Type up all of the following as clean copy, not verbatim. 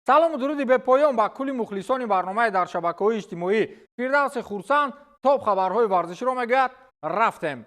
салому дуруди бепоён ба кулли мухлисони барномаи дар шабакаҳои иҷтимоӣ. Фирдавси хурсанд топ хабарҳои варзиширо мегӯяд. Рафтем.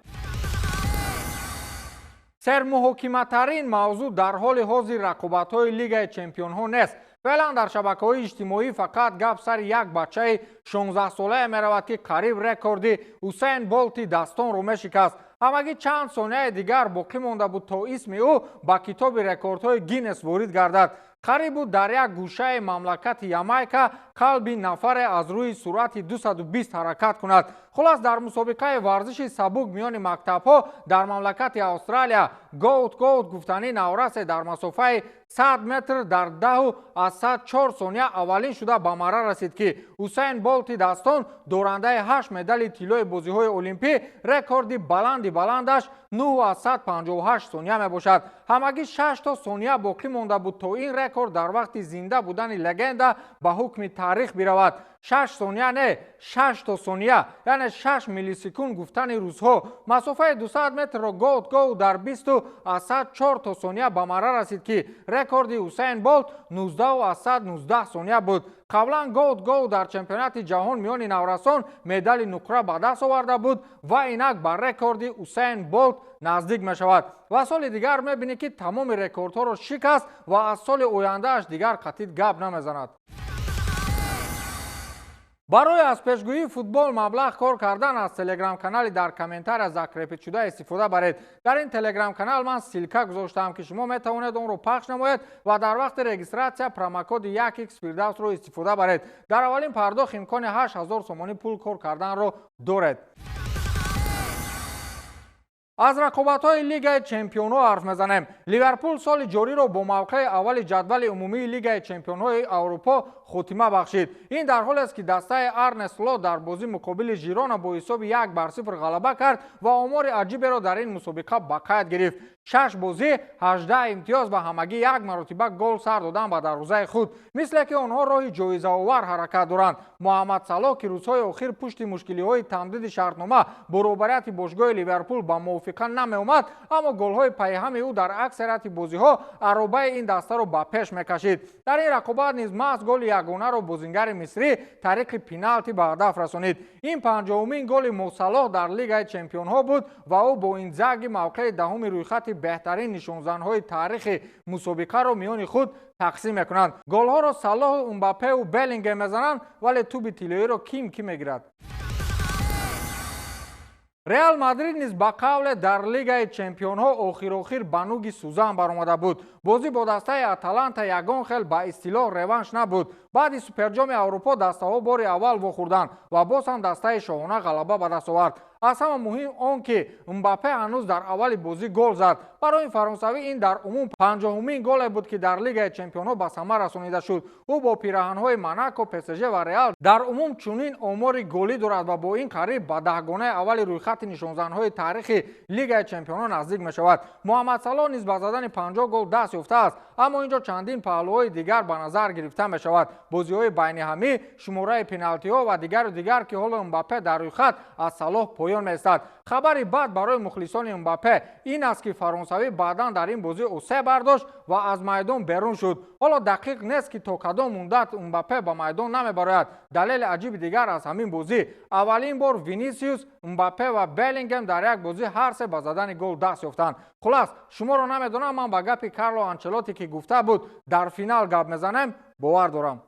сермуҳокиматарин мавзӯъ дар ҳоли ҳозир рақобатҳои Лигаи Чемпионҳо нест. феълан дар шабакаҳои иҷтимоӣ фақат гап сари як бачаи 16-солае меравад, ки қариб рекорди Усейн Болти Дастонро мешикаст. ҳамагӣ чанд сонияи дигар боқӣ монда буд то исми ӯ ба китоби рекордҳои Гиннес ворид гардад. қариб буд дар як гӯшаи мамлакати Ямайка қалби нафаре аз рӯи суръати 220 ҳаракат кунад. хулос дар мусобиқаи варзиши сабук миёни мактабҳо дар мамлакати Австралия гоут гуфтани наврасе дар масофаи 100 метр дар 10,4 сония аввалин шуда ба марра расид, ки Усейн Болти Дастон дорандаи 8 медали тиллои бозиҳои олимпӣ рекорди баландаш 9,58 сония мебошад. ҳамагӣ 6 то сония боқӣ монда буд то ин рекорд дар вақти зинда будани легенда ба ҳукми тарих биравад. 6 сония не, 6 то сония, яъне 6 миллисекунд гуфтани рӯзҳо. масофаи 200 метрро гоут дар 20,4 то сония ба марра расид, ки рекорди Усейн Болт 19,19 сония буд. қаблан гоут дар чемпионати ҷаҳон миёни наврасон медали нуқра ба даст оварда буд ва инак ба рекорди Усейн Болт наздик мешавад. ва соли дигар мебинӣ, ки тамоми рекордҳоро шикаст ва аз соли ояндааш дигар қатъит гап намезанад. барои аз пешгӯии футбол маблағ кор кардан аз телеграм-канали дар комментария закрепитшуда истифода баред. дар ин телеграм-канал ман силка гузоштаам, ки шумо метавонед онро пахш намоед ва дар вақти регистратсия промокоди 1x Фирдавсро истифода баред. дар аввалин пардохт имкони 8000 сомонӣ пул кор карданро доред. аз рақобатҳои Лигаи Чемпионҳо ҳарф мезанем. ливерпул соли ҷориро бо мавқеи аввали ҷадвали умумии Лигаи Чемпионҳои Аврупо хотима бахшид. ин дар ҳоле аст, ки дастаи Арне Слот дар бозӣ муқобили Жирона бо ҳисоби 1-0 ғалаба кард ва омори аҷиберо дар ин мусобиқа ба қайд гирифт. 6 бозӣ, 18 имтиёз ва ҳамагӣ як маротиба гол сар додан ба дарвозаи худ. мисле ки онҳо роҳи ҷоизаовар ҳаракат доранд. муҳаммад Салоҳ, ки рӯзҳои охир пушти мушкилиҳои тамдиди шартнома бо роҳбарияти бошгоҳи Ливерпул ба мувофиқа намеомад, аммо голҳои пайҳами ӯ дар аксарияти бозиҳо аробаи ин дастаро ба пеш мекашид. дар ин рақобат низ маҳз голи ягонаро бозингари мисрӣ тариқи пеналти ба ҳадаф расонид. ин 50-умин голи Мосалоҳ дар Лигаи Чемпионҳо буд ва ӯ бо Инзаги мавқеи даҳуми рӯйхати беҳтарин нишонзанҳои таърихи мусобиқаро миёни худ тақсим мекунанд. голҳоро Салоҳ, Умбаппеу Беллингем мезананд, вале туби тиллоиро ким мегирад? реал мадрид низ ба қавле дар Лигаи Чемпионҳо охир ба нуги сӯзан баромада буд. бозӣ бо дастаи Аталанта ягон хел ба истилоҳ реванш набуд. баъди суперҷоми Аврупо дастаҳо бори аввал вохӯрданд ва боз ҳам дастаи шоҳона ғалаба ба даст овард. аз ҳама муҳим он ки Мбаппе ҳанӯз дар аввали бозӣ гол зад. барои фаронсавӣ ин дар умум 50-умин голе буд, ки дар Лигаи Чемпионҳо ба самар расонида шуд. ӯ бо пираҳанҳои Монако, ПСЖ ва Реал дар умум чунин омори голӣ дорад ва бо ин қариб ба 10-гонаи аввали рӯйхати нишонзанҳои таърихи Лигаи Чемпионҳо наздик мешавад. муҳаммад Салоҳ низ ба задани 50 гол даст ёфтааст, аммо инҷо чандин паҳлӯҳои дигар ба назар гирифта мешавад. бозиҳои байниҳамӣ, шумораи пеналтиҳо ва дигар, ки ҳоло Мбаппе дар рӯйхат аз Салоҳ поён меистад. хабари бад барои мухлисони Мбаппе ин аст, ки фаронсавӣ баъдан дар ин бозӣ осеб бардошт ва аз майдон берун шуд. ҳоло дақиқ нест, ки то кадом муддат Мбаппе ба майдон намебарояд. далели аҷиби дигар аз ҳамин бозӣ, аввалин бор Винисиус, Мбаппе ва Беллингем дар як бозӣ ҳар се ба задани гол даст ёфтанд. хулас, шуморо намедонам, ман ба гапи Карло Анчелоти, ки гуфта буд дар финал гап мезанем, бовар дорам.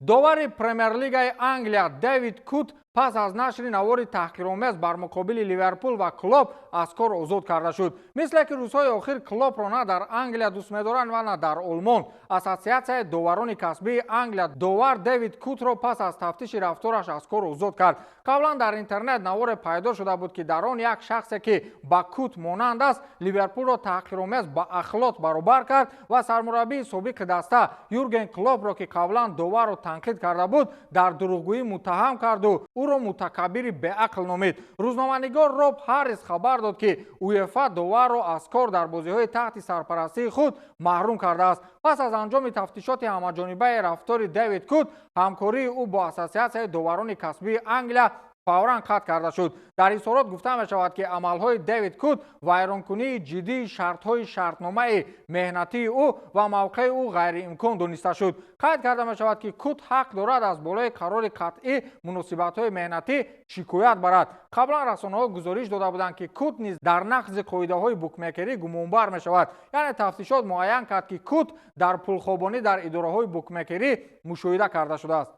довари Премер-лигаи Англия Дэвид Кут пас аз нашри навори таҳқиромез бар муқобили Ливерпул ва Клоп аз кор озод карда шуд. мисле ки рӯзҳои охир Клопро на дар Англия дӯст медоранд ва на дар Олмон. Ассотсиатсияи доварони касбии Англия довар Дэвид Кутро пас аз тафтиши рафтораш аз кор озод кард. қаблан дар интернет наворе пайдо шуда буд, ки дар он як шахсе, ки ба Кут монанд аст, Ливерпулро таҳқиромез ба ахлот баробар кард ва сармураббии собиқи даста Юрген Клопро, ки қаблан доварро танқид карда буд, дар дурӯғгӯӣ муттаҳам карду ӯро мутакаббири беақл номид. рӯзноманигор Роб Ҳаррис хабар дод, ки УЕФА доварро аз кор дар бозиҳои таҳти сарпарастии худ маҳрум кардааст. пас аз анҷоми тафтишоти ҳамаҷонибаи рафтори Дэвид Кут, ҳамкории ӯ бо Ассотсиатсияи доварони касбии Англия фавран қатъ карда шуд. дар изҳорот гуфта мешавад ки амалҳои Дэвид Кут вайронкунии ҷиддии шартҳои шартномаи меҳнатии ӯ ва мавқеи ӯ ғайриимкон дониста шуд. қайд карда мешавад ки Кут ҳақ дорад аз болои қарори қатъӣ муносибатҳои меҳнатӣ шикоят барад. қаблан расонаҳо гузориш дода буданд ки Кут низ дар нақзи қоидаҳои букмекерӣ гумонбар мешавад. яъне тафтишот муайян кард ки Кут дар пулхобонӣ дар идораҳои букмекерӣ мушоҳида карда шудааст.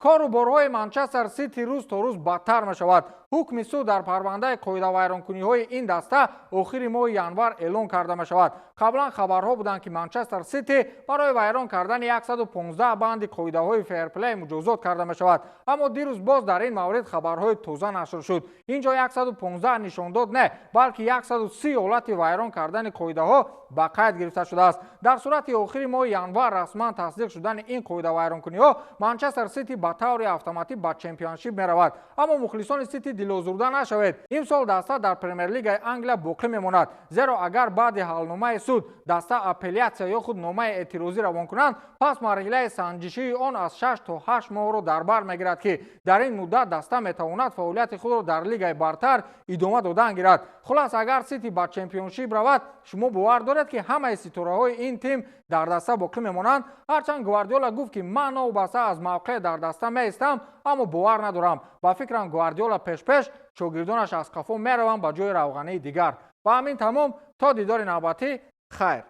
коруборҳои Манчестер Сити рӯз то рӯз бадтар мешавад. ҳукми суд дар парвандаи қоидавайронкуниҳои ин даста охири моҳи январ эълон карда мешавад. қаблан хабарҳо буданд ки Манчестер Сити барои вайрон кардани 115 банди қоидаҳои фейрплей муҷозот карда мешавад. аммо дирӯз боз дар ин маврид хабарҳои тоза нашр шуд. ин ҷо 115 нишон дод не, балки 130 ҳолати вайрон кардани қоидаҳо ба қайд гирифта шудааст. дар сурати охири моҳи январ расман тасдиқ шудани ин қоидавайронкуниҳо Манчестер Сити ба таври автоматӣ ба чемпионшип меравад. аммо мухлисони Сити дилозурда нашавед. имсол даста дар премер-лигаи Англия боқӣ мемонад. зеро агар баъди ҳалномаи суд даста апеллясия ё худ номаи эътирозӣ равон кунанд, пас марҳилаи санҷишии он аз 6 то 8 моҳро дар бар мегирад ки дар ин муддат даста метавонад фаъолияти худро дар лигаи бартар идома додан гирад. хулас агар Сити ба чемпионшип равад, шумо бовар доред ки ҳамаи ситораҳои ин тим дар даста боқӣ мемонанд. ҳарчанд Гвардиола гуфт ки ман новобаста аз мавқеъ дар даста меистам, аммо бовар надорам. ба фикрам Гвардиола пеш шогирдонаш аз қафо мераванд ба ҷои равғании дигар. ба ҳамин тамом, то дидори навбатӣ, хайр.